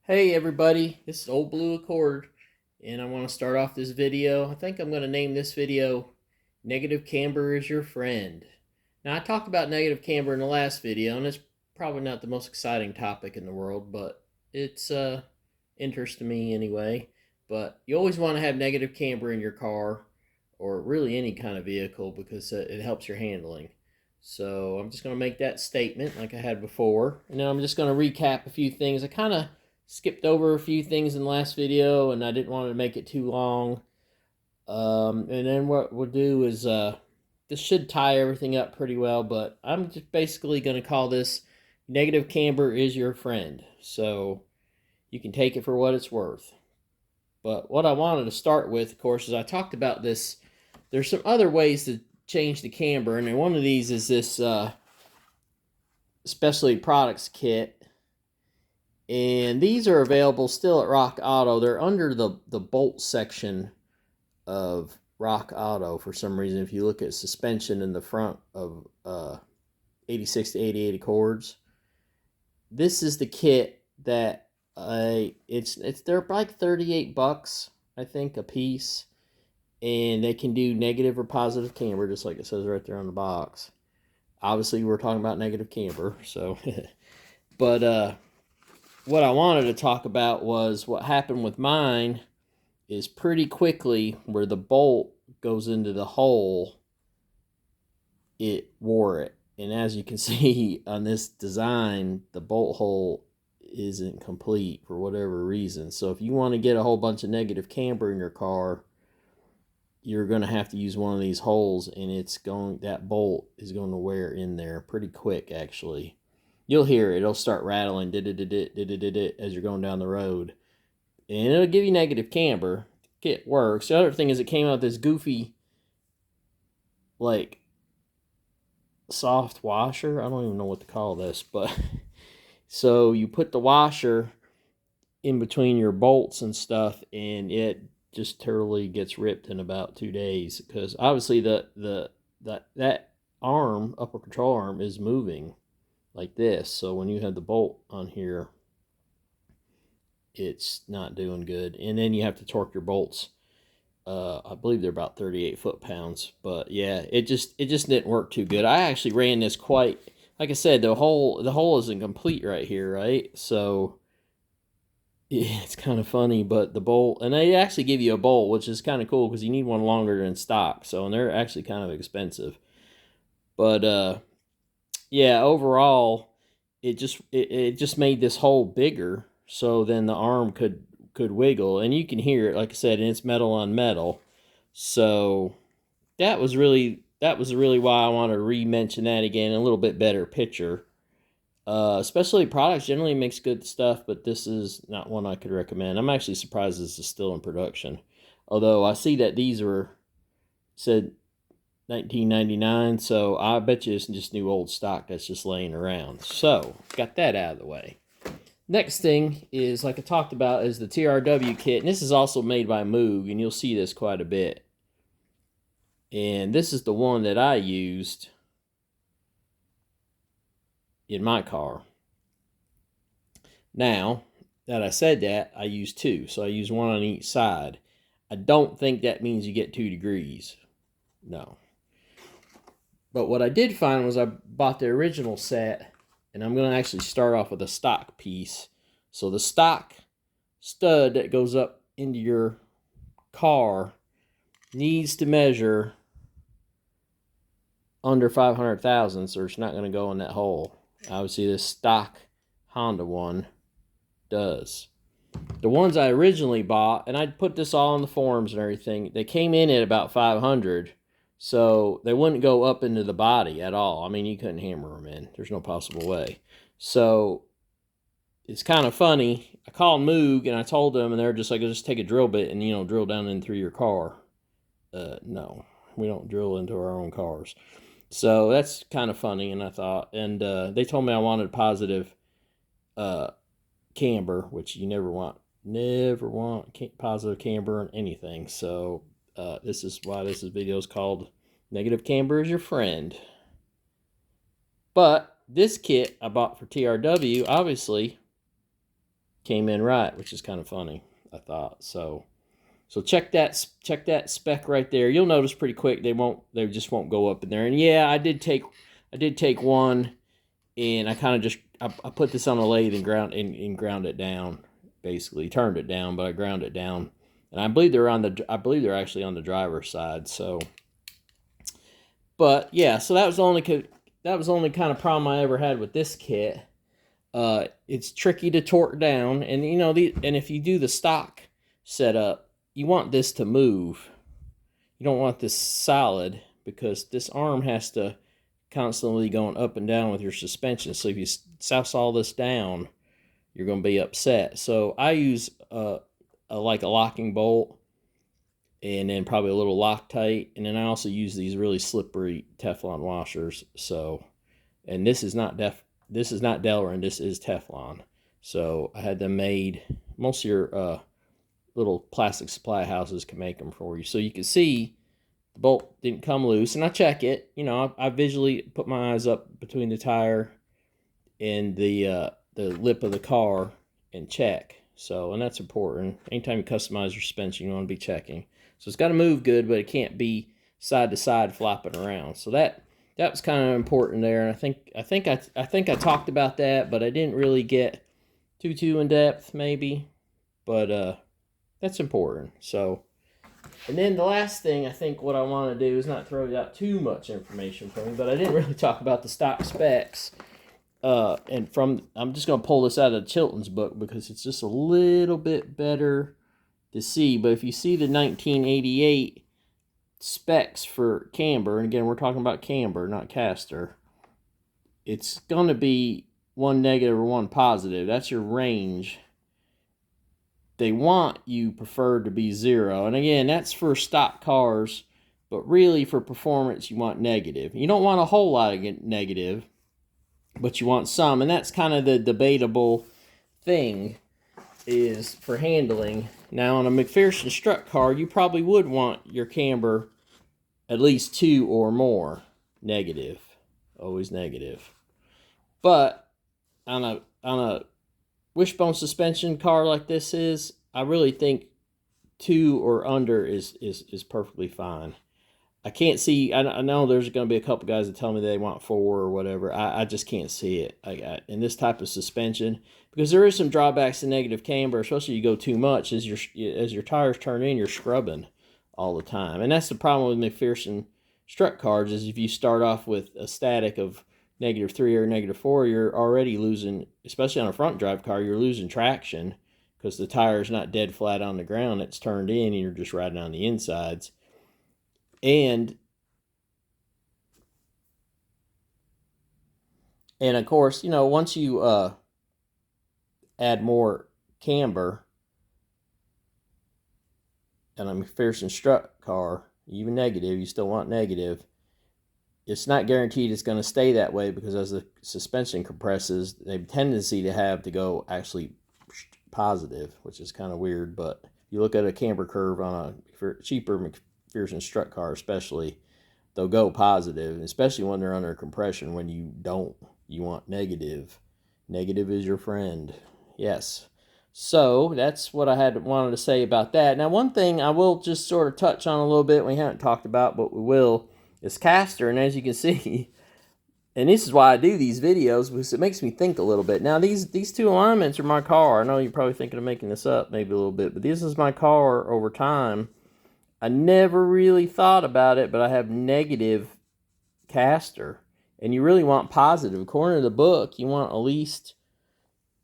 Hey everybody, this is Old Blue Accord, and I want to start off this video. I think I'm going to name this video Negative Camber is Your Friend. Now, I talked about negative camber in the last video, and it's probably not the most exciting topic in the world, but it's interest to me anyway. But you always want to have negative camber in your car, or really any kind of vehicle, because it helps your handling. So I'm just going to make that statement like I had before, and then I'm just going to recap a few things. I kind of skipped over a few things in the last video, and I didn't want to make it too long. And then what we'll do is this should tie everything up pretty well, but I'm just basically going to call this Negative Camber is Your Friend. So you can take it for what it's worth. But what I wanted to start with, of course, is I talked about this. There's some other ways to change the camber, and one of these is this specialty products kit. And these are available still at Rock Auto. They're under the bolt section of Rock Auto for some reason. If you look at suspension in the front of 86 to 88 Accords, this is the kit that they're like $38, I think, a piece, and they can do negative or positive camber, just like it says right there on the box. Obviously, we're talking about negative camber, so but what I wanted to talk about was what happened with mine is pretty quickly where the bolt goes into the hole, it wore it. And as you can see on this design, the bolt hole isn't complete for whatever reason. So if you want to get a whole bunch of negative camber in your car, you're going to have to use one of these holes, and that bolt is going to wear in there pretty quick, actually. You'll hear it. It'll start rattling as you're going down the road. And it'll give you negative camber. It works. The other thing is it came out with this goofy, like, soft washer. I don't even know what to call this. But so you put the washer in between your bolts and stuff, and it just totally gets ripped in about 2 days. Because obviously that arm, upper control arm, is moving like this. So when you have the bolt on here, it's not doing good. And then you have to torque your bolts. I believe they're about 38 foot-pounds. But yeah, it just didn't work too good. I actually ran this quite, like I said, the hole isn't complete right here, right? So yeah, it's kind of funny, but the bolt, and they actually give you a bolt, which is kind of cool because you need one longer than stock. So, and they're actually kind of expensive. But yeah, overall, it just made this hole bigger, so then the arm could wiggle, and you can hear it, like I said, and it's metal on metal. So that was really why I wanted to re-mention that again, a little bit better picture. Specialty products generally makes good stuff, but this is not one I could recommend. I'm actually surprised this is still in production, although I see that these said $19.99, so I bet you it's just new old stock that's just laying around. So, got that out of the way. Next thing is, like I talked about, is the TRW kit, and this is also made by Moog, and you'll see this quite a bit. And this is the one that I used in my car. Now, that I said that, I used two, so I used one on each side. I don't think that means you get 2 degrees. No. But what I did find was I bought the original set, and I'm going to actually start off with a stock piece. So the stock stud that goes up into your car needs to measure under 500 thousandths, or it's not going to go in that hole. Obviously, this stock Honda one does. The ones I originally bought, and I put this all on the forums and everything, they came in at about 500. So they wouldn't go up into the body at all. I mean, you couldn't hammer them in. There's no possible way. So it's kind of funny. I called Moog and I told them, and they're just like, just take a drill bit and, drill down in through your car. No, we don't drill into our own cars. So that's kind of funny, and I thought, and they told me I wanted positive camber, which you never want positive camber on anything. So this is why this video is called Negative Camber is Your Friend. But this kit I bought for TRW obviously came in right, which is kind of funny, I thought. So check that spec right there. You'll notice pretty quick they just won't go up in there. And yeah, I did take one, and I kind of just I put this on a lathe and ground it down, basically turned it down, but I ground it down. And I believe they're actually on the driver's side. So, but yeah, so that was the only kind of problem I ever had with this kit. It's tricky to torque down, and and if you do the stock setup, you want this to move. You don't want this solid, because this arm has to constantly going up and down with your suspension. So if you souse all this down, you're going to be upset. So I use like a locking bolt, and then probably a little Loctite, and then I also use these really slippery Teflon washers. So, and this is not Delrin, this is Teflon. So I had them made. Most of your little plastic supply houses can make them for you. So you can see the bolt didn't come loose, and I check it. I visually put my eyes up between the tire and the lip of the car and check. So, and that's important. Anytime you customize your suspension, you want to be checking. So it's got to move good, but it can't be side to side flopping around. So that was kind of important there. And I think I talked about that, but I didn't really get too in depth, maybe. But that's important. So, and then the last thing, I think what I want to do is not throw out too much information from me, but I didn't really talk about the stock specs. I'm just going to pull this out of Chilton's book because it's just a little bit better to see. But if you see the 1988 specs for Camber, and again, we're talking about Camber, not Caster, it's going to be 1 negative or 1 positive. That's your range. They want you preferred to be 0. And again, that's for stock cars, but really for performance, you want negative. You don't want a whole lot of negative, but you want some. And that's kind of the debatable thing, is for handling. Now, on a McPherson strut car, you probably would want your camber at least 2 or more negative. Always negative. But on a wishbone suspension car like this is, I really think 2 or under is perfectly fine. I can't see. I know there's going to be a couple guys that tell me they want 4 or whatever. I just can't see it in this type of suspension, because there is some drawbacks to negative camber, especially if you go too much. As your tires turn in, you're scrubbing all the time, and that's the problem with McPherson strut cars. Is if you start off with a static of -3 or -4, you're already losing, especially on a front drive car, you're losing traction because the tire's not dead flat on the ground. It's turned in, and you're just riding on the insides. And of course, once you add more camber on a McPherson strut car, even negative, you still want negative. It's not guaranteed it's going to stay that way, because as the suspension compresses, they have a tendency to have to go actually positive, which is kind of weird. But if you look at a camber curve on a cheaper McPherson strut car especially, they'll go positive, especially when they're under compression. When you don't, you want negative. Negative is your friend. Yes. So that's what I wanted to say about that. Now, one thing I will just sort of touch on a little bit, we haven't talked about, but we will, is Caster. And as you can see, and this is why I do these videos, because it makes me think a little bit. Now, these 2 alignments are my car. I know you're probably thinking of making this up maybe a little bit, but this is my car over time. I never really thought about it, but I have negative Caster, and you really want positive. According to the book, you want at least,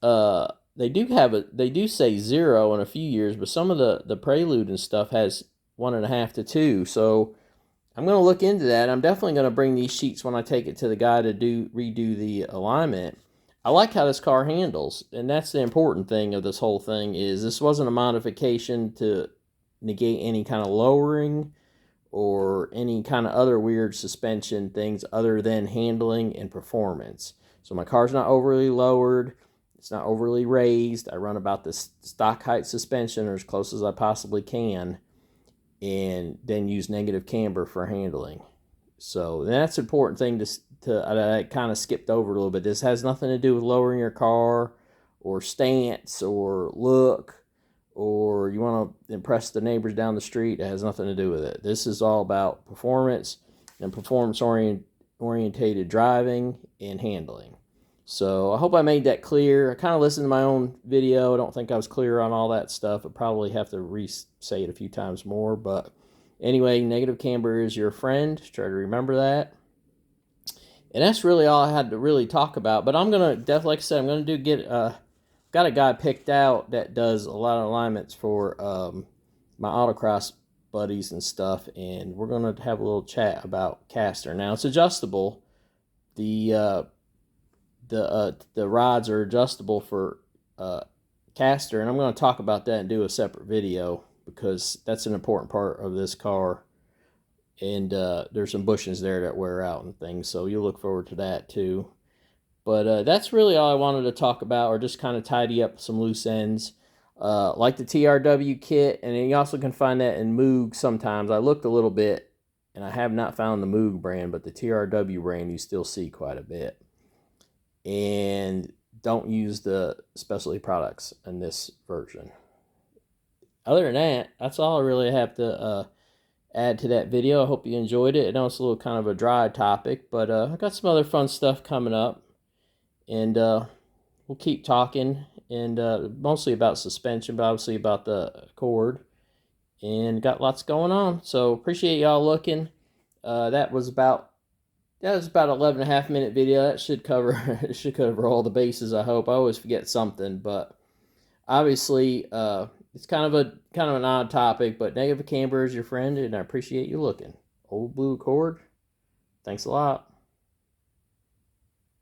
they do say 0 in a few years, but some of the Prelude and stuff has 1.5 to 2. So I'm going to look into that. I'm definitely going to bring these sheets when I take it to the guy to redo the alignment. I like how this car handles, and that's the important thing of this whole thing, is this wasn't a modification to negate any kind of lowering or any kind of other weird suspension things other than handling and performance. So my car's not overly lowered. It's not overly raised. I run about the stock height suspension, or as close as I possibly can, and then use negative camber for handling. So that's an important thing I kind of skipped over a little bit. This has nothing to do with lowering your car or stance or look, or you want to impress the neighbors down the street. It has nothing to do with it. This is all about performance and performance-orientated driving and handling. So I hope I made that clear. I kind of listened to my own video. I don't think I was clear on all that stuff. I probably have to re-say it a few times more. But anyway, negative camber is your friend. Try to remember that. And that's really all I had to really talk about. But I'm going to, definitely, like I said, I'm going to got a guy picked out that does a lot of alignments for my autocross buddies and stuff. And we're going to have a little chat about caster. Now, it's adjustable. The rods are adjustable for caster, and I'm going to talk about that and do a separate video because that's an important part of this car. And there's some bushings there that wear out and things, so you'll look forward to that too. But that's really all I wanted to talk about, or just kind of tidy up some loose ends. Like the TRW kit, and you also can find that in Moog sometimes. I looked a little bit, and I have not found the Moog brand, but the TRW brand you still see quite a bit. And don't use the specialty products in this version. Other than that, that's all I really have to add to that video. I hope you enjoyed it. I know it's a little kind of a dry topic, but I got some other fun stuff coming up, and we'll keep talking, and mostly about suspension, but obviously about the cord, and got lots going on. So appreciate y'all looking. That was about 11.5-minute video. That should cover it should cover all the bases, I hope. I always forget something, but obviously it's kind of an odd topic, but negative camber is your friend, and I appreciate you looking. Old Blue Accord, thanks a lot.